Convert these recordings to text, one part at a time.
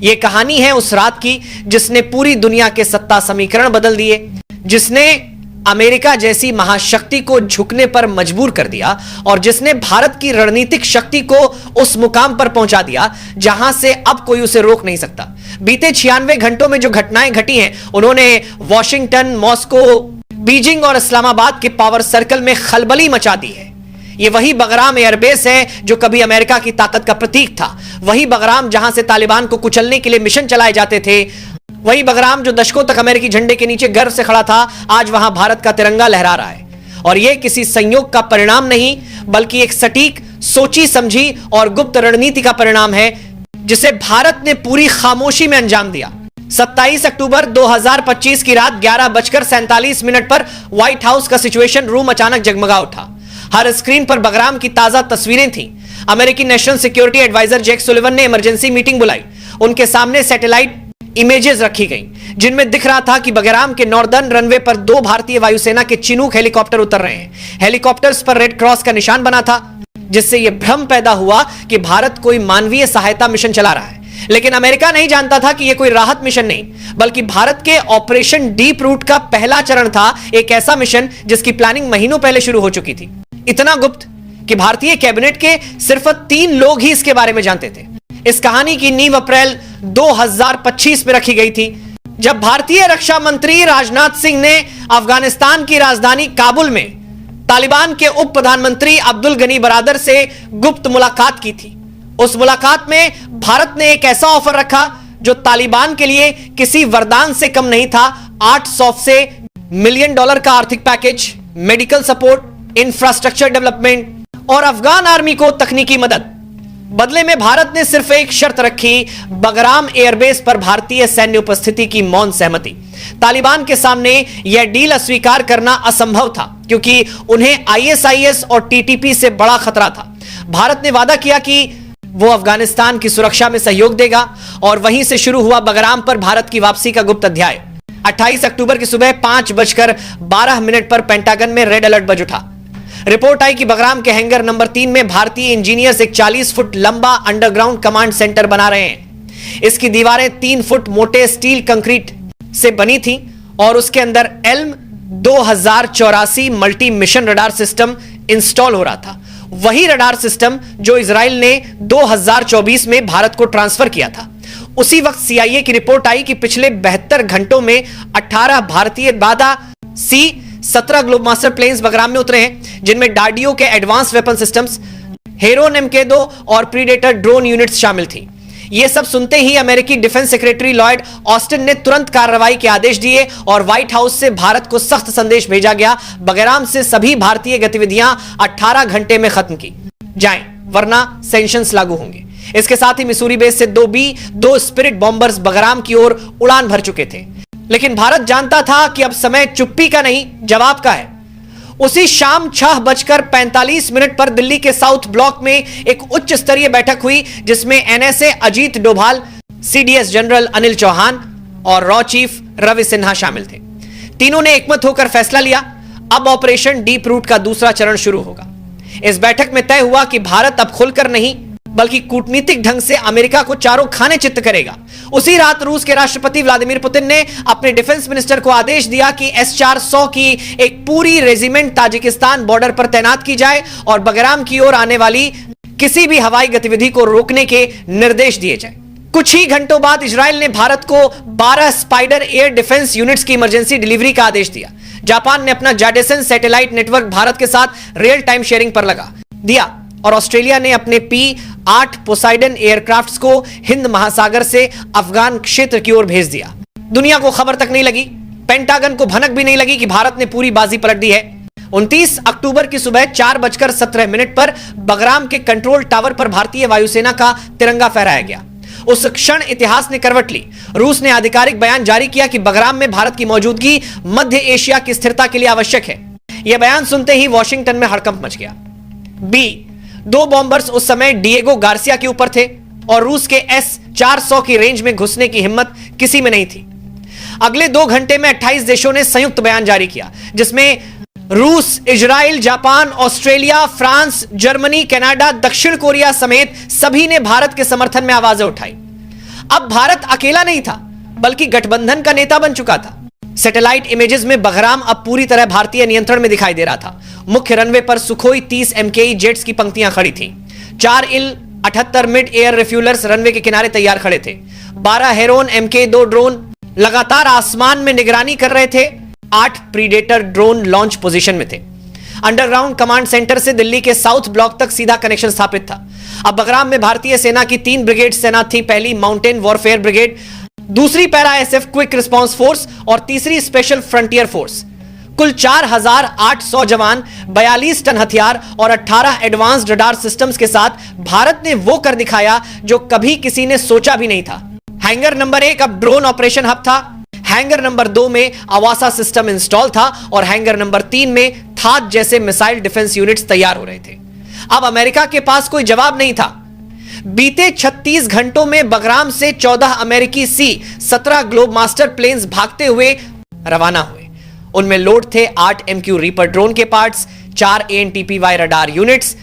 यह कहानी है उस रात की जिसने पूरी दुनिया के सत्ता समीकरण बदल दिए, जिसने अमेरिका जैसी महाशक्ति को झुकने पर मजबूर कर दिया और जिसने भारत की रणनीतिक शक्ति को उस मुकाम पर पहुंचा दिया जहां से अब कोई उसे रोक नहीं सकता। बीते 96 घंटों में जो घटनाएं घटी हैं, उन्होंने वॉशिंगटन, मॉस्को, बीजिंग और इस्लामाबाद के पावर सर्कल में खलबली मचा दी है। यह वही बगराम एयरबेस है जो कभी अमेरिका की ताकत का प्रतीक था, वही बगराम जहां से तालिबान को कुचलने के लिए मिशन चलाए जाते थे, वही बगराम जो दशकों तक अमेरिकी झंडे के नीचे गर्व से खड़ा था, आज वहां भारत का तिरंगा लहरा रहा है। और यह किसी संयोग का परिणाम नहीं, बल्कि एक सटीक, सोची समझी और गुप्त रणनीति का परिणाम है जिसे भारत ने पूरी खामोशी में अंजाम दिया। 27 अक्टूबर 2025 की रात 11:47 पर व्हाइट हाउस का सिचुएशन रूम अचानक जगमगा उठा। हर स्क्रीन पर बगराम की ताजा तस्वीरें थीं। अमेरिकी national security adviser Jack Sullivan ने इमरजेंसी मीटिंग बुलाई। उनके सामने सैटेलाइट इमेजेस रखी गई जिनमें दिख रहा था कि बगराम के नॉर्दर्न रनवे पर 2 भारतीय वायुसेना के चिनूक हेलीकॉप्टर उतर रहे हैं। हेलीकॉप्टर्स पर रेड क्रॉस का निशान बना था, जिससे यह भ्रम पैदा हुआ कि भारत कोई मानवीय सहायता मिशन चला रहा है। लेकिन अमेरिका नहीं जानता था कि यह कोई राहत मिशन नहीं, बल्कि भारत के ऑपरेशन डीप रूट का पहला चरण था, एक ऐसा मिशन जिसकी प्लानिंग महीनों पहले शुरू हो चुकी थी। इतना गुप्त कि भारतीय कैबिनेट के सिर्फ 3 लोग ही इसके बारे में जानते थे। इस कहानी की नींव अप्रैल 2025 में रखी गई थी, जब भारतीय रक्षा मंत्री राजनाथ सिंह ने अफगानिस्तान की राजधानी काबुल में तालिबान के उप प्रधानमंत्री अब्दुल गनी बरादर से गुप्त मुलाकात की थी। उस मुलाकात में भारत ने एक ऐसा ऑफर रखा जो तालिबान के लिए किसी वरदान से कम नहीं था। 800 से मिलियन डॉलर का आर्थिक package, medical support, infrastructure development और अफगान आर्मी को तकनीकी मदद। बदले में भारत ने सिर्फ एक शर्त रखी, बगराम एयरबेस पर भारतीय सैन्य उपस्थिति की मौन सहमति। तालिबान के सामने यह डील अस्वीकार करना असंभव था, क्योंकि उन्हें आईएसआईएस और टीटीपी से बड़ा खतरा था। भारत ने वादा किया कि वो अफगानिस्तान की सुरक्षा में सहयोग देगा, और वहीं से शुरू हुआ बगराम पर भारत की वापसी का गुप्त अध्याय। 28 अक्टूबर की सुबह 5:12 पर पेंटागन में रेड अलर्ट बज उठा। रिपोर्ट आई कि बगराम के हैंगर नंबर 3 में भारतीय इंजीनियर्स एक 40 फुट लंबा अंडरग्राउंड कमांड सेंटर बना रहे हैं। इसकी दीवारें 3 फुट मोटे स्टील कंक्रीट से बनी थी और उसके अंदर Elm 2084 multi mission radar system install हो रहा था। वही रडार सिस्टम जो इजराइल ने 2024 में भारत को ट्रांसफर किया था। उसी वक्त सीआईए की रिपोर्ट आई कि पिछले 72 घंटों में 18 भारतीय बादा C-17 ग्लोबमास्टर प्लेन्स बगराम में उतरे हैं, जिनमें डार्डियो के advance weapon systems, Heron MK2 और प्रीडेटर ड्रोन यूनिट्स शामिल थी। यह सब सुनते ही अमेरिकी डिफेंस सेक्रेटरी लॉयड ऑस्टिन ने तुरंत कार्रवाई के आदेश दिए और व्हाइट हाउस से भारत को सख्त संदेश भेजा गया, बगराम से सभी भारतीय गतिविधियां 18 घंटे में खत्म की जाएं, वरना सैंक्शंस लागू होंगे। इसके साथ ही मिसूरी बेस से 2 स्पिरिट बॉम्बर्स बगराम की ओर उड़ान भर चुके थे। लेकिन भारत जानता था कि अब समय चुप्पी का नहीं, जवाब का है। उसी शाम 6:45 पर दिल्ली के साउथ ब्लॉक में एक उच्च स्तरीय बैठक हुई, जिसमें NSA Ajit Doval, CDS general Anil Chauhan और रॉ चीफ रवि सिन्हा शामिल थे। तीनों ने एकमत होकर फैसला लिया, अब ऑपरेशन डीप रूट का दूसरा चरण शुरू होगा। इस बैठक में तय हुआ कि भारत अब खुलकर नहीं, बल्कि कूटनीतिक ढंग से अमेरिका को चारों खाने चित्त करेगा। उसी रात रूस के राष्ट्रपति व्लादिमीर पुतिन ने अपने डिफेंस मिनिस्टर को आदेश दिया कि S-400 की एक पूरी रेजिमेंट ताजिकिस्तान बॉर्डर पर तैनात की जाए और बगराम की ओर आने वाली किसी भी हवाई गतिविधि को रोकने के निर्देश दिए जाए। कुछ ही घंटों बाद इजराइल ने भारत को 12 स्पाइडर एयर डिफेंस यूनिट्स की इमरजेंसी डिलीवरी का आदेश दिया। जापान ने अपना जाडेसन सैटेलाइट नेटवर्क भारत के साथ रियल टाइम शेयरिंग पर लगा दिया और ऑस्ट्रेलिया ने अपने P-8 पोसाइडन एयरक्राफ्ट्स को हिंद महासागर से अफगान क्षेत्र की ओर भेज दिया। दुनिया को खबर तक नहीं लगी, पेंटागन को भनक भी नहीं लगी कि भारत ने पूरी बाजी पलट दी है। 29 अक्टूबर की सुबह 4:17 पर बगराम के कंट्रोल टावर पर भारतीय वायुसेना का तिरंगा फहराया गया। उस क्षण इतिहास ने करवट ली। रूस ने आधिकारिक बयान जारी किया कि बगराम में भारत की मौजूदगी मध्य एशिया की स्थिरता के लिए आवश्यक है। यह बयान सुनते ही वॉशिंगटन में हड़कंप मच गया। 2 बॉम्बर्स उस समय डिएगो गार्सिया के ऊपर थे और रूस के S-400 की रेंज में घुसने की हिम्मत किसी में नहीं थी। अगले 2 घंटे में 28 देशों ने संयुक्त बयान जारी किया, जिसमें रूस, Israel, Japan, Australia, France, Germany, Canada, दक्षिण कोरिया समेत सभी ने भारत के समर्थन में आवाजें उठाई। अब भारत अकेला नहीं था, बल्कि गठबंधन का नेता बन चुका था। सैटेलाइट इमेजेस में बगराम अब पूरी तरह भारतीय नियंत्रण में दिखाई दे रहा था। मुख्य रनवे पर सुखोई 30 MKE जेट्स की पंक्तियां खड़ी थीं। 4 IL-78 मिड एयर रिफ्यूलर्स रनवे के किनारे तैयार खड़े थे। 12 हेरोन MK2 ड्रोन लगातार आसमान में निगरानी कर रहे थे। 8 प्रीडेटर ड्रोन लॉन्च पोजीशन में थे। अंडरग्राउंड कमांड सेंटर से दिल्ली के साउथ ब्लॉक तक सीधा कनेक्शन स्थापित था। अब बगराम में भारतीय सेना की 3 ब्रिगेड सेना थी। पहली माउंटेन वॉरफेयर ब्रिगेड, दूसरी para SF quick response force और तीसरी स्पेशल फ्रंटियर फोर्स। कुल 4800 जवान, 42 टन हथियार और 18 एडवांस्ड रडार सिस्टम्स के साथ भारत ने वो कर दिखाया जो कभी किसी ने सोचा भी नहीं था। हैंगर नंबर 1 अब ड्रोन ऑपरेशन हब था। हैंगर नंबर 2 में आवासा सिस्टम इंस्टॉल था और हैंगर नंबर 3 में थाद जैसे मिसाइल डिफेंस यूनिट्स तैयार हो रहे थे। अब अमेरिका के पास कोई जवाब नहीं था। बीते 36 घंटों में बगराम से 14 अमेरिकी C-17 ग्लोब मास्टर प्लेन्स भागते हुए रवाना हुए। उनमें लोड थे 8 MQ रीपर ड्रोन के पार्ट्स, 4 ANTPY रडार यूनिट्स,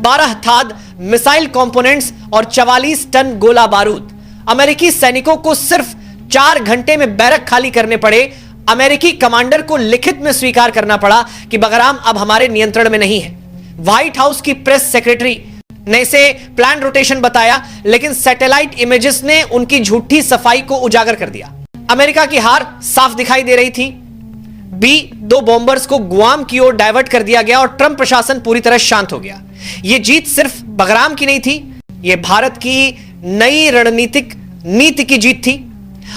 12 थाद मिसाइल कंपोनेंट्स और 44 टन गोला बारूद। अमेरिकी सैनिकों को सिर्फ 4 घंटे में बैरक खाली करने पड़े। अमेरिकी कमांडर को लिखित में स्वीकार करना पड़ा कि बगराम अब हमारे नियंत्रण में नहीं है। व्हाइट हाउस की प्रेस सेक्रेटरी ने इसे प्लान रोटेशन बताया, लेकिन सैटेलाइट इमेजेस ने उनकी झूठी सफाई को उजागर कर दिया। अमेरिका की हार साफ दिखाई दे रही थी। B-2 बॉम्बर्स को गुआम की ओर डायवर्ट कर दिया गया और ट्रंप प्रशासन पूरी तरह शांत हो गया। यह जीत सिर्फ बगराम की नहीं थी, यह भारत की नई रणनीतिक नीति की जीत थी।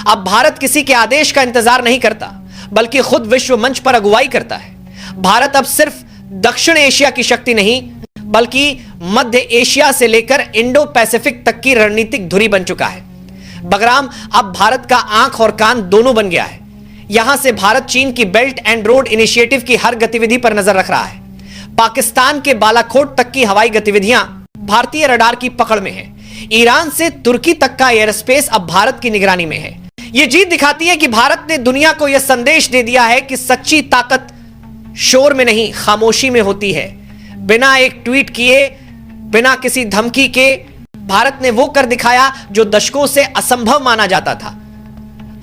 अब भारत किसी के आदेश का इंतजार नहीं करता, बल्कि खुद विश्व मंच पर अगुवाई करता है। भारत अब सिर्फ दक्षिण एशिया की शक्ति नहीं, बल्कि मध्य एशिया से लेकर इंडो पैसिफिक तक की रणनीतिक धुरी बन चुका है। बगराम अब भारत का आंख और कान दोनों बन गया है। यहां से भारत चीन की बेल्ट एंड रोड इनिशिएटिव की हर गतिविधि पर नजर रख रहा है। पाकिस्तान के बालाकोट तक की हवाई गतिविधियां भारतीय रडार की पकड़ में है। ईरान से तुर्की तक का एयर स्पेस अब भारत की निगरानी में है। यह जीत दिखाती है कि भारत ने दुनिया को यह संदेश दे दिया है कि सच्ची ताकत शोर में नहीं, खामोशी में होती है। बिना एक ट्वीट किए, बिना किसी धमकी के भारत ने वो कर दिखाया जो दशकों से असंभव माना जाता था।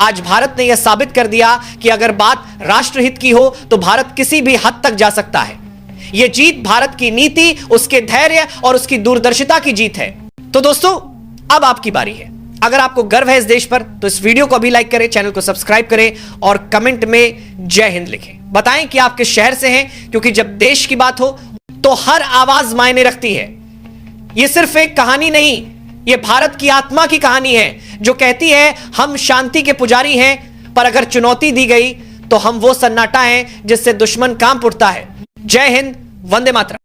आज भारत ने यह साबित कर दिया कि अगर बात राष्ट्रहित की हो तो भारत किसी भी हद तक जा सकता है। यह जीत भारत की नीति, उसके धैर्य और उसकी दूरदर्शिता की जीत है। तो दोस्तों, अब आपकी बारी है। अगर आपको गर्व है इस देश पर तो इस वीडियो को अभी लाइक करें, चैनल को सब्सक्राइब करें और कमेंट में जय हिंद लिखें। बताएं कि आप किस शहर से हैं, क्योंकि जब देश की बात हो तो हर आवाज मायने रखती है। यह सिर्फ एक कहानी नहीं, यह भारत की आत्मा की कहानी है जो कहती है हम शांति के पुजारी हैं, पर अगर चुनौती दी गई तो हम वो सन्नाटा हैं जिससे दुश्मन कांप उठता है। जय हिंद, वंदे मातरम।